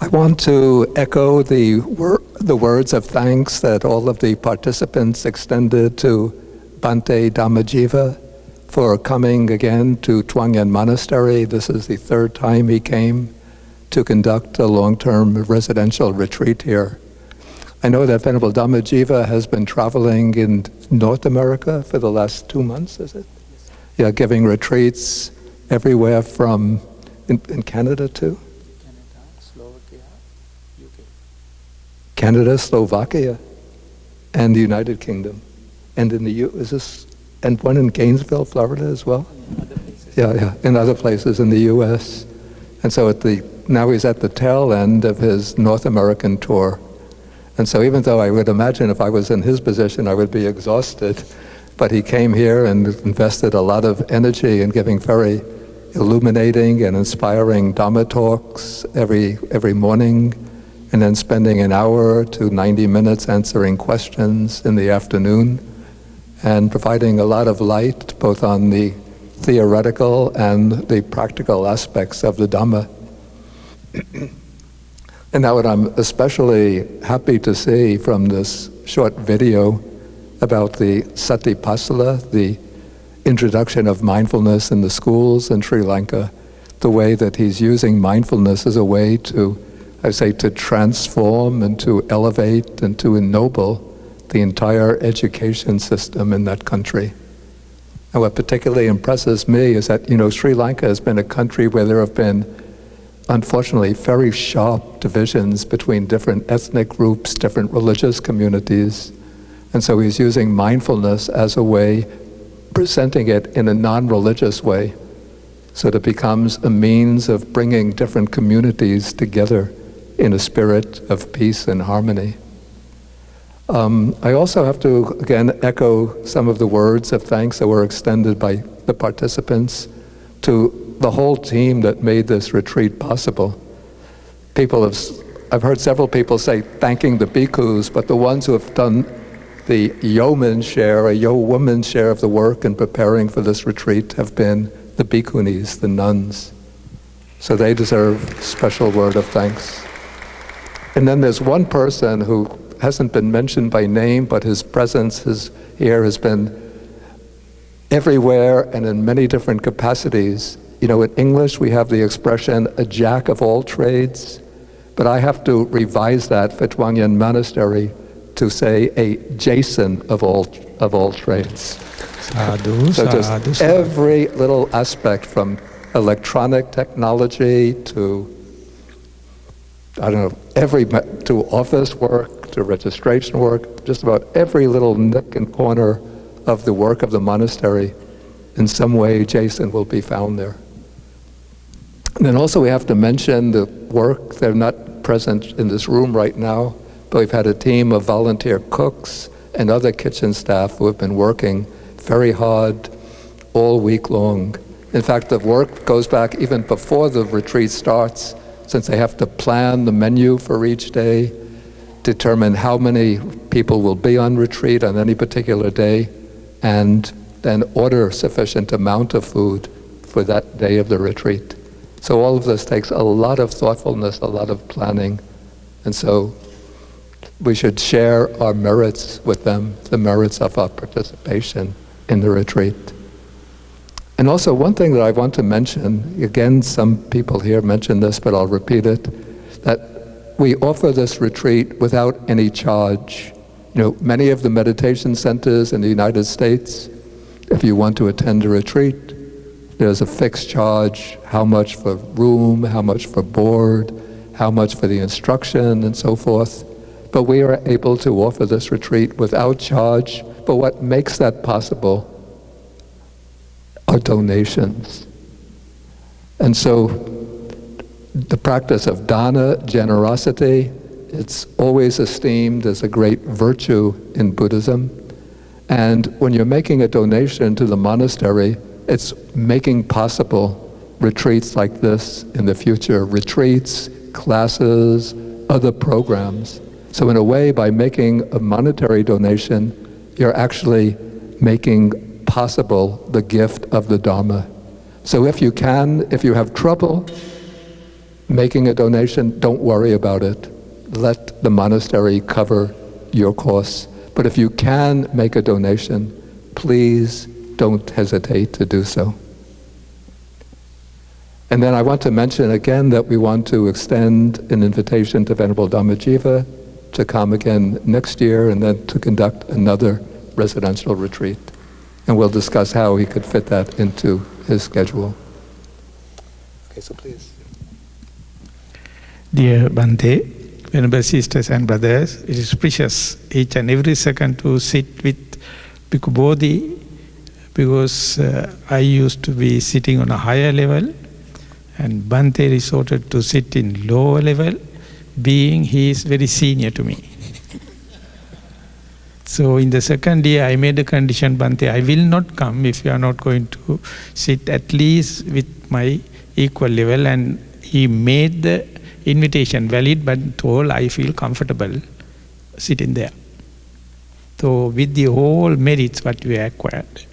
I want to echo the words of thanks that all of the participants extended to Bhante Dhammajiva for coming again to Twangyan Monastery. This is the third time he came to conduct a long-term residential retreat here. I know that Venerable Dhammajiva has been traveling in North America for the last 2 months, is it? Yeah, giving retreats everywhere from, in Canada too? Canada, Slovakia, and the United Kingdom. And in the and one in Gainesville, Florida as well? Yeah, in other places in the US. And so now he's at the tail end of his North American tour. And so even though I would imagine if I was in his position, I would be exhausted, but he came here and invested a lot of energy in giving very illuminating and inspiring Dhamma talks every morning, and then spending an hour to 90 minutes answering questions in the afternoon, and providing a lot of light both on the theoretical and the practical aspects of the Dhamma. And now what I'm especially happy to see from this short video about the Satipasala, the introduction of mindfulness in the schools in Sri Lanka, the way that he's using mindfulness as a way to, I say, to transform and to elevate and to ennoble the entire education system in that country. And what particularly impresses me is that, Sri Lanka has been a country where there have been, unfortunately, very sharp divisions between different ethnic groups, different religious communities. And so he's using mindfulness as a way, presenting it in a non-religious way, so that it becomes a means of bringing different communities together in a spirit of peace and harmony. I also have to, again, echo some of the words of thanks that were extended by the participants to the whole team that made this retreat possible. I've heard several people say thanking the bhikkhus, but the ones who have done the yeoman's share of the work in preparing for this retreat have been the bhikkhunis, the nuns. So they deserve a special word of thanks. And then there's one person who hasn't been mentioned by name, but his presence here has been everywhere and in many different capacities. In English we have the expression, a jack of all trades, but I have to revise that for Twangyan Monastery to say a Jason of all trades. Sadhu, so just every little aspect, from electronic technology to, to office work, to registration work, just about every little nook and corner of the work of the monastery, in some way Jason will be found there. And then also we have to mention the work, they're not present in this room right now, but we've had a team of volunteer cooks and other kitchen staff who have been working very hard all week long. In fact, the work goes back even before the retreat starts, since they have to plan the menu for each day, determine how many people will be on retreat on any particular day, and then order sufficient amount of food for that day of the retreat. So all of this takes a lot of thoughtfulness, a lot of planning, and so we should share our merits with them, the merits of our participation in the retreat. And also one thing that I want to mention, again, some people here mentioned this, but I'll repeat it, that we offer this retreat without any charge. Many of the meditation centers in the United States, if you want to attend a retreat, there's a fixed charge, how much for room, how much for board, how much for the instruction, and so forth. But we are able to offer this retreat without charge. But what makes that possible are donations. And so the practice of dana, generosity, it's always esteemed as a great virtue in Buddhism. And when you're making a donation to the monastery, it's making possible retreats like this in the future, retreats, classes, other programs. So in a way, by making a monetary donation, you're actually making possible the gift of the Dharma. So if you have trouble making a donation, don't worry about it. Let the monastery cover your costs. But if you can make a donation, please don't hesitate to do so. And then I want to mention again that we want to extend an invitation to Venerable Dhammajiva to come again next year and then to conduct another residential retreat. And we'll discuss how he could fit that into his schedule. Okay, so please. Dear Bhante, Venerable sisters and brothers, it is precious each and every second to sit with Bhikkhu Bodhi, because I used to be sitting on a higher level and Bhante resorted to sit in lower level, being he is very senior to me. So in the second year I made a condition, Bhante, I will not come if you are not going to sit at least with my equal level, and he made the invitation valid, but told I feel comfortable sitting there. So with the whole merits what we acquired,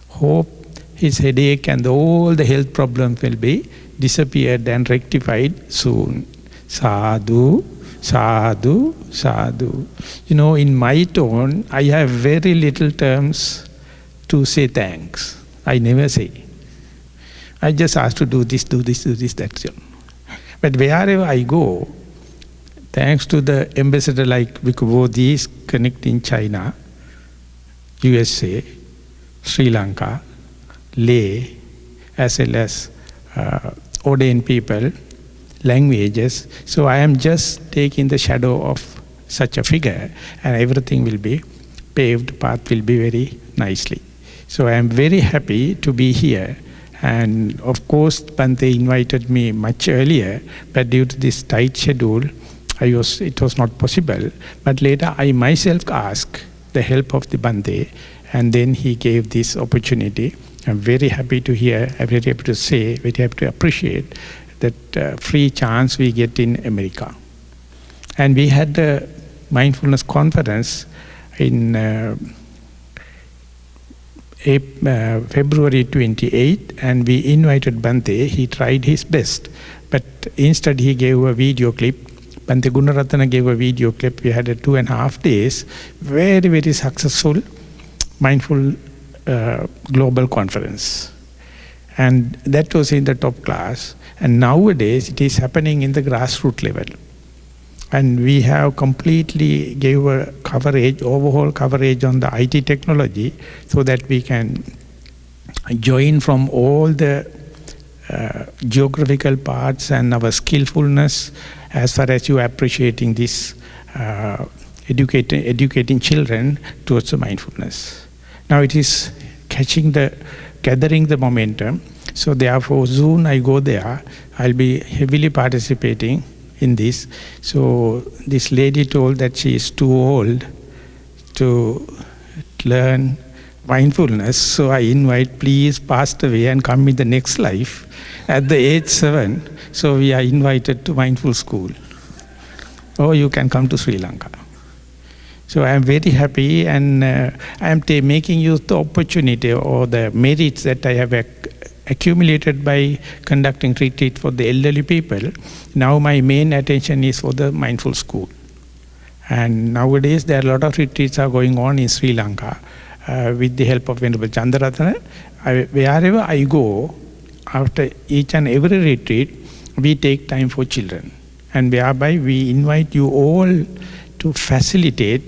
hope his headache and all the health problems will be disappeared and rectified soon. Sadhu, sadhu, sadhu. You know, in my tone, I have very little terms to say thanks. I never say. I just ask to do this, that's all. But wherever I go, thanks to the ambassador like Bhikkhu Bodhi is connecting China, USA, Sri Lanka, lay, as well as ordained people, languages. So I am just taking the shadow of such a figure, and everything will be paved, path will be very nicely. So I am very happy to be here. And of course, Bhante invited me much earlier, but due to this tight schedule, it was not possible. But later I myself asked the help of the Bhante, and then he gave this opportunity. I'm very happy to hear, I'm very happy to say, very happy to appreciate that free chance we get in America. And we had a mindfulness conference in February 28, and we invited Bhante. He tried his best, but instead he gave a video clip. Bhante Gunaratana gave a video clip. We had a 2.5 days, very, very successful mindful global conference. And that was in the top class. And nowadays it is happening in the grassroots level. And we have completely gave a coverage, overall coverage on the IT technology, so that we can join from all the geographical parts and our skillfulness as far as you appreciating this educating children towards the mindfulness. Now it is gathering the momentum. So therefore soon I go there, I'll be heavily participating in this. So this lady told that she is too old to learn mindfulness. So I invite, please pass away and come in the next life at the age 7. So we are invited to mindful school. Or you can come to Sri Lanka. So I am very happy, and I am making use of the opportunity or the merits that I have accumulated by conducting retreat for the elderly people. Now my main attention is for the mindful school. And nowadays there are a lot of retreats are going on in Sri Lanka with the help of Venerable Chandaratana. Wherever I go, after each and every retreat, we take time for children. And whereby we invite you all to facilitate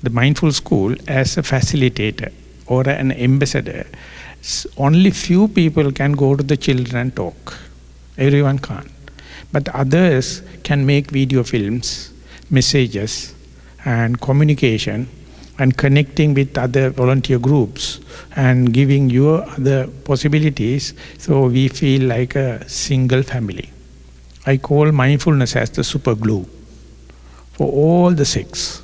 the mindful school as a facilitator or an ambassador. Only few people can go to the children and talk. Everyone can't. But others can make video films, messages, and communication, and connecting with other volunteer groups and giving you other possibilities, so we feel like a single family. I call mindfulness as the super glue for all the 6.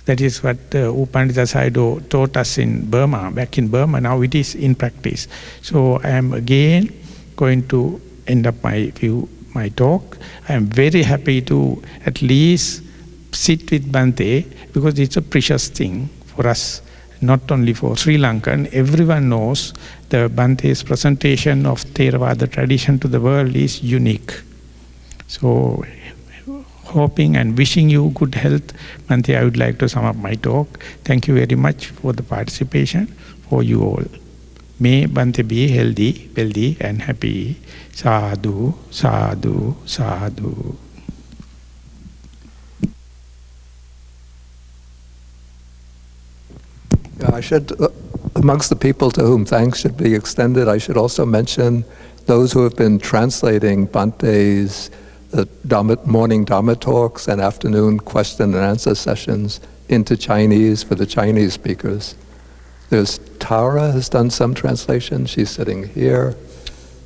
That is what U Pandita Sayadaw taught us in Burma, back in Burma. Now it is in practice. So I am again going to end up my talk. I am very happy to at least sit with Bhante, because it's a precious thing for us, not only for Sri Lankan. Everyone knows the Bhante's presentation of Theravada tradition to the world is unique. So, hoping and wishing you good health, Bhante, I would like to sum up my talk. Thank you very much for the participation, for you all. May Bhante be healthy, wealthy and happy. Sadhu, sadhu, sadhu. Yeah, I should, amongst the people to whom thanks should be extended, I should also mention those who have been translating Bhante's morning Dhamma talks and afternoon question and answer sessions into Chinese for the Chinese speakers. There's Tara has done some translation. She's sitting here.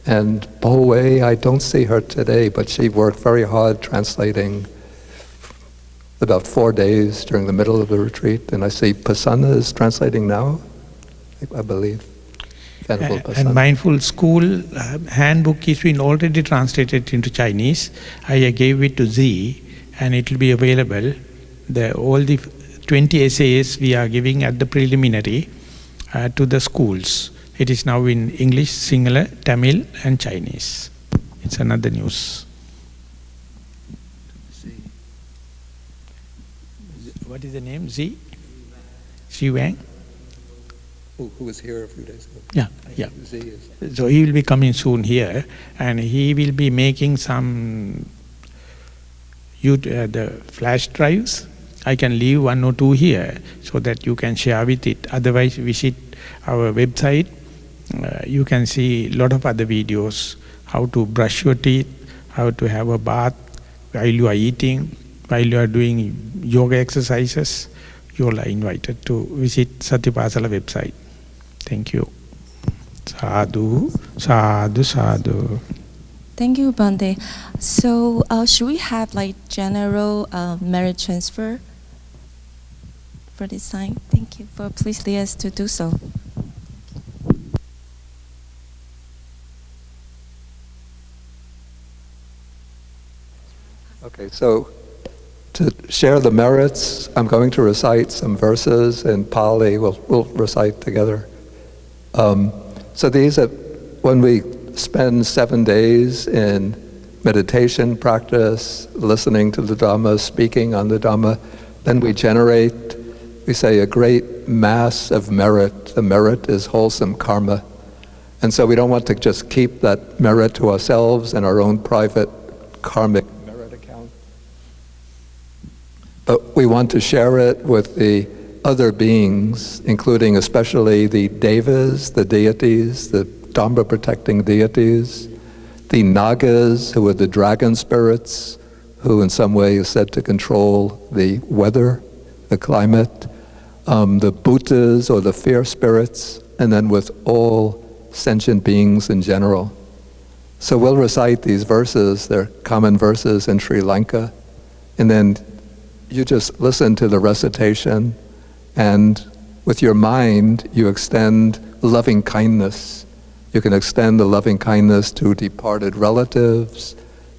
And Bo Wei, I don't see her today, but she worked very hard translating about 4 days during the middle of the retreat. And I see Vipassana is translating now, I believe. And Mindful School handbook is been already translated into Chinese. I gave it to Z, and it will be available. All the 20 essays we are giving at the preliminary to the schools. It is now in English, Sinhala, Tamil and Chinese. It's another news. What is the name? Z? Xi Wang? Who was here a few days ago. Yeah. So he will be coming soon here, and he will be making some the flash drives. I can leave 1 or 2 here so that you can share with it. Otherwise, visit our website. You can see a lot of other videos, how to brush your teeth, how to have a bath while you are eating, while you are doing yoga exercises. You all are invited to visit Satipasala website. Thank you. Sadhu, sadhu, sadhu. Thank you, Bhante. So should we have like general merit transfer for this time? Thank you. Please lead us to do so. Okay, so to share the merits, I'm going to recite some verses in Pali. We'll recite together. So these are, when we spend 7 days in meditation practice, listening to the Dhamma, speaking on the Dhamma, then we generate, we say, a great mass of merit. The merit is wholesome karma. And so we don't want to just keep that merit to ourselves and our own private karmic merit account. But we want to share it with the other beings, including especially the devas, the deities, the Dhamma protecting deities, the nagas, who are the dragon spirits, who in some way is said to control the weather, the climate, the bhutas or the fierce spirits, and then with all sentient beings in general. So we'll recite these verses, they're common verses in Sri Lanka, and then you just listen to the recitation, and with your mind you extend loving kindness. You can extend the loving kindness to departed relatives,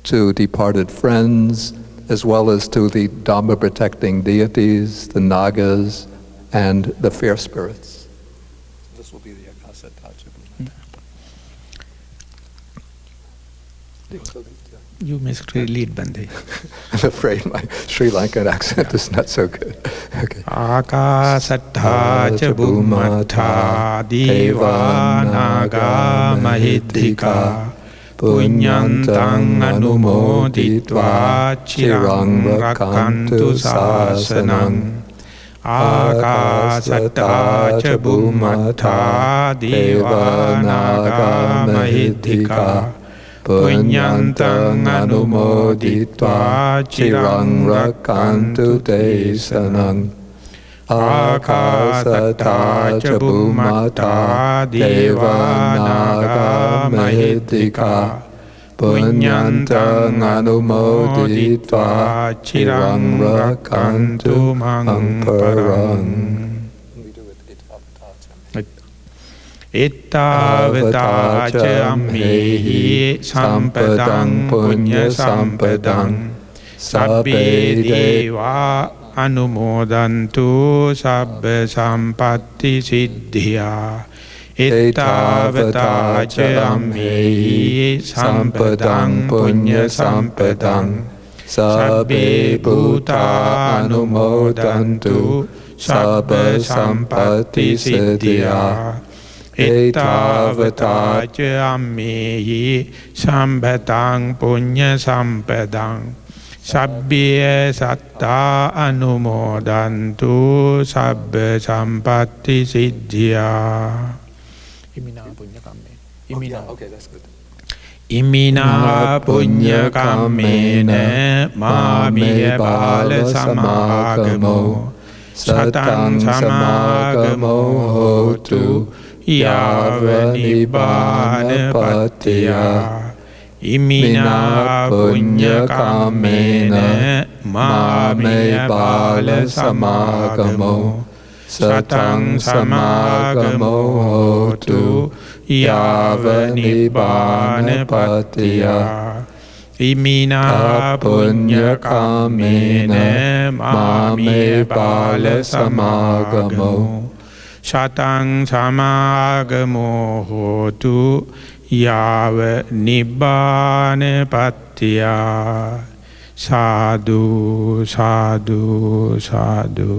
to departed friends, as well as to the Dhamma protecting deities, the nagas, and the fierce spirits. This will be the Akasa Taja. You must lead, Bhante. I'm afraid my Sri Lankan accent is not so good. Okay. Akasattha ca bhummatha deva naga mahidrika punyantang anumoditva chirang rakkantu sasanang. Akasattha ca bhummatha deva naga mahidrika punyantang anumoditva chirang rakkantu desanang. Akasattha ca bhummatha deva naga mahidrika punyantang anumoditva chirang rakkantu mang parang. Ittavata ca ammehi sampadang punya sampadang sabbe deva anumodantu sabba sampatti siddhya Ettavata ca ammehi sampadang punya sampadang sabbe bhuta anumodantu sabba sampatti siddhya. Ettavata ca ammehi sampadang punya sampadang sabbe satta anumodantu sabba sampatti siddhya. Imina punya kamme. Imina. Okay, that's good. Imina punya kammena mamiya bala samagamo satang samagamo hotu yava nibbana pattiya. Imina punya kammena mamiya bala samagamo satang samagamo hotu yava nibbana pattiya. Imina punya kamena mame bala samagamo satang samagamo hotu yava nibbana pattiya. Sadhu, sadhu, sadhu.